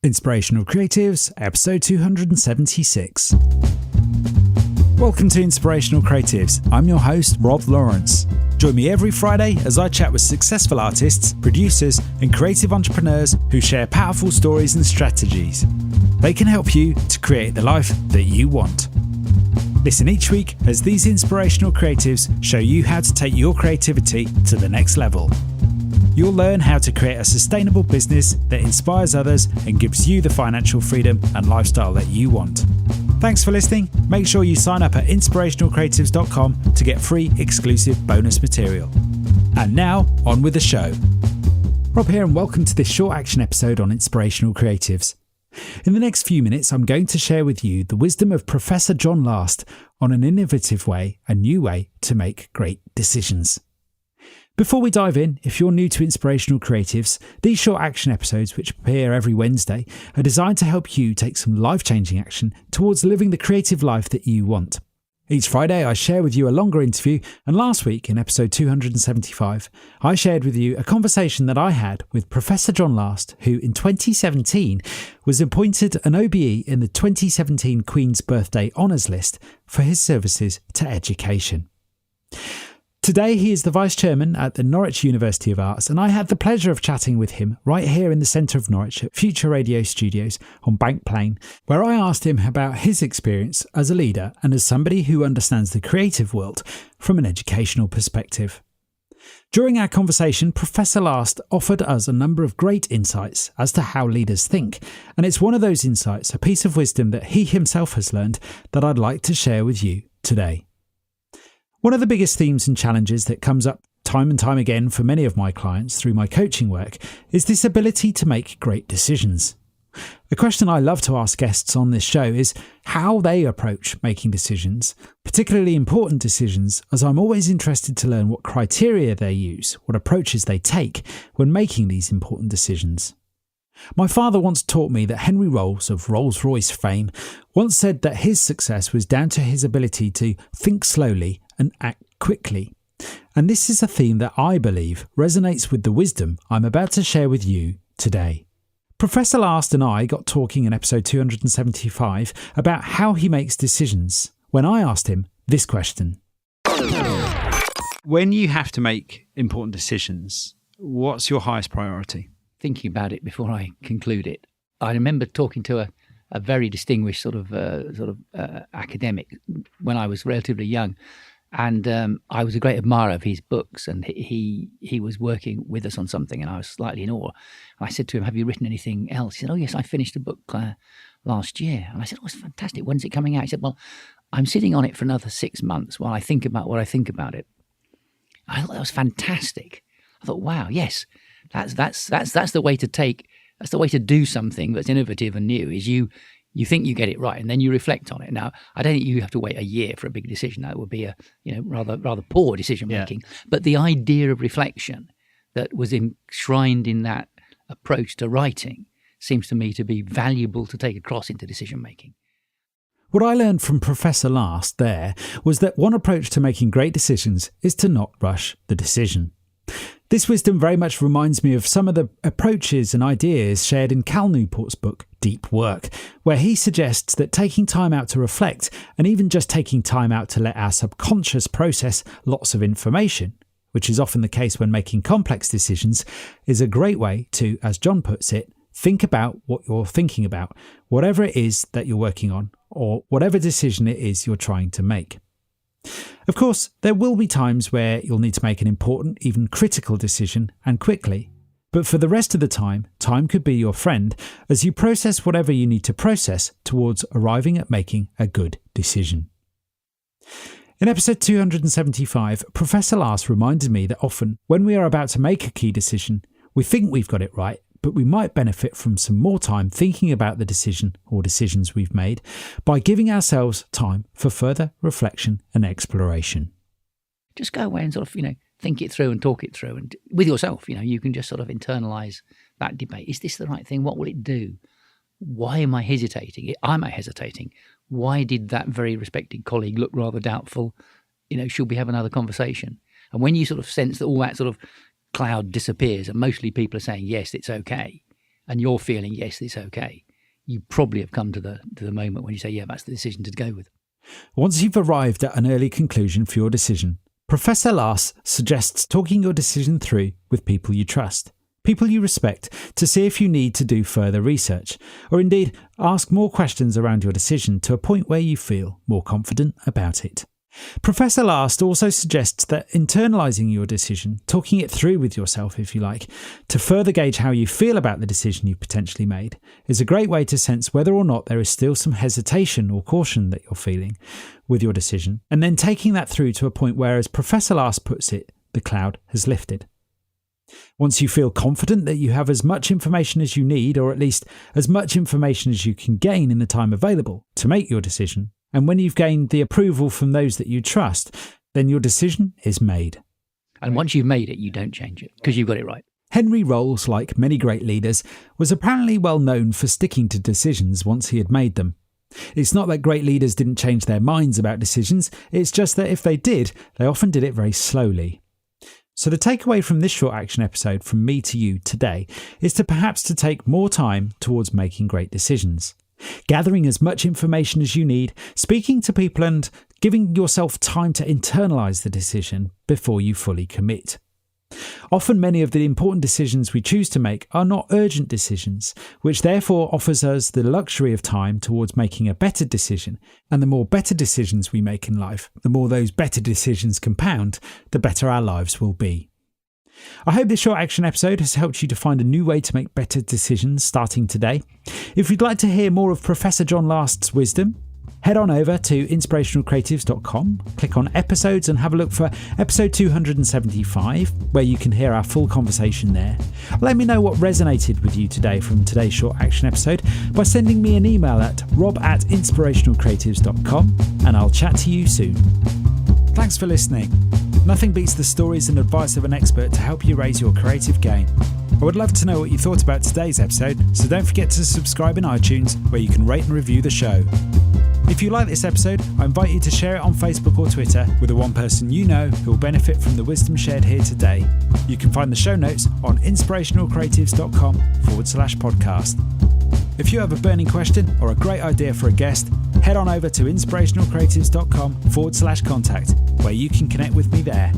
Inspirational Creatives, episode 276. Welcome to Inspirational Creatives. I'm your host, Rob Lawrence. Join me every Friday as I chat with successful artists, producers, and creative entrepreneurs who share powerful stories and strategies. They can help you to create the life that you want. Listen each week as these inspirational creatives show you how to take your creativity to the next level. You'll learn how to create a sustainable business that inspires others and gives you the financial freedom and lifestyle that you want. Thanks for listening. Make sure you sign up at inspirationalcreatives.com to get free exclusive bonus material. And now, on with the show. Rob here and welcome to this short action episode on Inspirational Creatives. In the next few minutes, I'm going to share with you the wisdom of Professor John Last on an innovative way, a new way to make great decisions. Before we dive in, if you're new to Inspirational Creatives, these short action episodes, which appear every Wednesday, are designed to help you take some life-changing action towards living the creative life that you want. Each Friday, I share with you a longer interview, and last week, in episode 275, I shared with you a conversation that I had with Professor John Last, who in 2017 was appointed an OBE in the 2017 Queen's Birthday Honours List for his services to education. Today, he is the Vice Chairman at the Norwich University of Arts, and I had the pleasure of chatting with him right here in the centre of Norwich at Future Radio Studios on Bank Plain, where I asked him about his experience as a leader and as somebody who understands the creative world from an educational perspective. During our conversation, Professor Last offered us a number of great insights as to how leaders think, and it's one of those insights, a piece of wisdom that he himself has learned, that I'd like to share with you today. One of the biggest themes and challenges that comes up time and time again for many of my clients through my coaching work is this ability to make great decisions. The question I love to ask guests on this show is how they approach making decisions, particularly important decisions, as I'm always interested to learn what criteria they use, what approaches they take when making these important decisions. My father once taught me that Henry Rolls of Rolls-Royce fame once said that his success was down to his ability to think slowly and act quickly. And this is a theme that I believe resonates with the wisdom I'm about to share with you today. Professor Last and I got talking in episode 275 about how he makes decisions when I asked him this question. When you have to make important decisions, what's your highest priority? Thinking about it before I conclude it. I remember talking to a very distinguished sort of academic when I was relatively young. And I was a great admirer of his books, and he was working with us on something, and I was slightly in awe. And I said to him, "Have you written anything else?" He said, "Oh yes, I finished a book last year." And I said, "Oh, it's fantastic. When's it coming out?" He said, "Well, I'm sitting on it for another 6 months while I think about what I think about it." I thought that was fantastic. I thought, wow, yes, that's the way to take. That's the way to do something that's innovative and new. Is you think you get it right, and then you reflect on it. Now, I don't think you have to wait a year for a big decision. That would be a rather poor decision making. Yeah. But the idea of reflection that was enshrined in that approach to writing seems to me to be valuable to take across into decision making. What I learned from Professor Last there was that one approach to making great decisions is to not rush the decision. This wisdom very much reminds me of some of the approaches and ideas shared in Cal Newport's book, Deep Work, where he suggests that taking time out to reflect and even just taking time out to let our subconscious process lots of information, which is often the case when making complex decisions, is a great way to, as John puts it, think about what you're thinking about, whatever it is that you're working on, or whatever decision it is you're trying to make. Of course, there will be times where you'll need to make an important, even critical decision, and quickly. But for the rest of the time could be your friend as you process whatever you need to process towards arriving at making a good decision. In episode 275, Professor Last reminded me that often, when we are about to make a key decision, we think we've got it right, but we might benefit from some more time thinking about the decision or decisions we've made by giving ourselves time for further reflection and exploration. Just go away and sort of, think it through and talk it through, and with yourself, you can just sort of internalize that debate. Is this the right thing? What will it do? Why am I hesitating? Am I hesitating? Why did that very respected colleague look rather doubtful? Should we have another conversation? And when you sort of sense that all that sort of cloud disappears and mostly people are saying, yes, it's okay, and you're feeling, yes, it's okay, you probably have come to the moment when you say, yeah, that's the decision to go with. Once you've arrived at an early conclusion for your decision, Professor Lars suggests talking your decision through with people you trust, people you respect, to see if you need to do further research, or indeed ask more questions around your decision to a point where you feel more confident about it. Professor Last also suggests that internalising your decision, talking it through with yourself if you like, to further gauge how you feel about the decision you've potentially made, is a great way to sense whether or not there is still some hesitation or caution that you're feeling with your decision, and then taking that through to a point where, as Professor Last puts it, the cloud has lifted. Once you feel confident that you have as much information as you need, or at least as much information as you can gain in the time available to make your decision, and when you've gained the approval from those that you trust, then your decision is made. And once you've made it, you don't change it because you've got it right. Henry Rolls, like many great leaders, was apparently well known for sticking to decisions once he had made them. It's not that great leaders didn't change their minds about decisions, it's just that if they did, they often did it very slowly. So the takeaway from this short action episode from me to you today is to perhaps to take more time towards making great decisions. Gathering as much information as you need, speaking to people and giving yourself time to internalise the decision before you fully commit. Often many of the important decisions we choose to make are not urgent decisions, which therefore offers us the luxury of time towards making a better decision, and the more better decisions we make in life, the more those better decisions compound, the better our lives will be. I hope this short action episode has helped you to find a new way to make better decisions starting today. If you'd like to hear more of Professor John Last's wisdom, head on over to inspirationalcreatives.com, click on episodes and have a look for episode 275, where you can hear our full conversation there. Let me know what resonated with you today from today's short action episode by sending me an email at rob@inspirationalcreatives.com, and I'll chat to you soon. Thanks for listening. Nothing beats the stories and advice of an expert to help you raise your creative game. I would love to know what you thought about today's episode, so don't forget to subscribe in iTunes, where you can rate and review the show. If you like this episode, I invite you to share it on Facebook or Twitter with the one person you know who will benefit from the wisdom shared here today. You can find the show notes on inspirationalcreatives.com/podcast. If you have a burning question or a great idea for a guest, head on over to inspirationalcreatives.com/contact, where you can connect with me there.